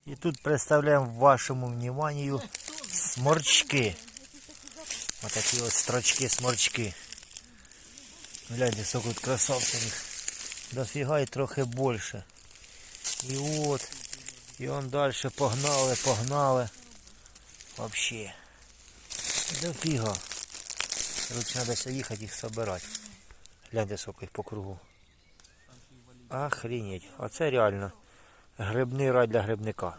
І тут представляємо вашому вниманию сморчки. Отакі от строчки-сморчки. Гляньте, сколько тут красавців їх. Дофіга і трохи більше. І от. І он далі погнали. Вообще. Дофіга. Короче, треба їхати їх собирати. Гляньте, сколько їх по кругу. Охренеть. Оце реально грибний рай для грибника.